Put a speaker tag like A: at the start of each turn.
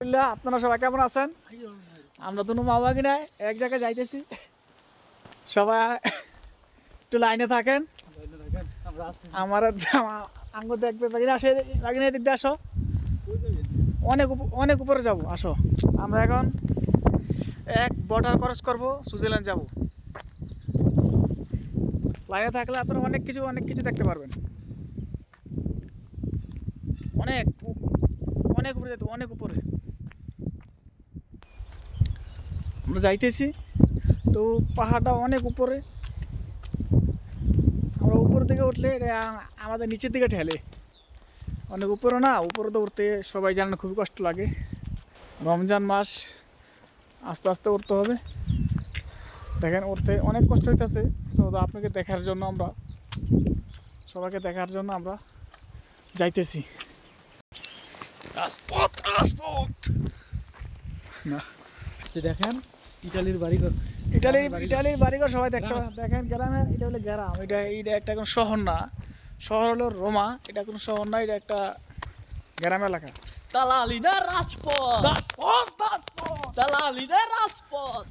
A: আপনারা সবাই কেমন আছেন? আমরা দুনো মা বাগিনায় এক জায়গায় যাইতেছি। সবাই একটু লাইনে থাকেন। আমার আঙ্গ দেখবে বাগিনা আসে, বাগিনা দিক দিয়ে আসো। অনেক অনেক উপরে যাব, আসো। আমরা এখন এক বর্ডার ক্রস করবো, সুইজারল্যান্ড যাব। লাইনে থাকলে আপনারা অনেক কিছু দেখতে পারবেন। অনেক অনেক উপরে যেতে, অনেক উপরে আমরা যাইতেছি। তো পাহাড়টা অনেক উপরে, আমরা উপরের দিকে উঠলে আমাদের নিচের দিকে ঠেলে। অনেক উপরে না, উপরে তো উঠতে সবাই জানেন খুবই কষ্ট লাগে। রমজান মাস, আস্তে আস্তে উঠতে হবে। দেখেন উঠতে অনেক কষ্ট হইতেছে। তো আপনাকে দেখার জন্য আমরা, সবাইকে দেখার জন্য আমরা যাইতেছি। রাজপথ রাজপথ না,
B: দেখেন ইটালির বাড়িঘর,
A: ইটালির বাড়িঘর সবাই দেখতে দেখেন। গ্রামের এটা হলো গ্রাম, এটা একটা কোনো শহর না। শহর হলো রোমা, এটা কোনো শহর না, এটা একটা গ্রাম এলাকা।
B: দালালি না রাজপথ, দালালি না রাজপথ।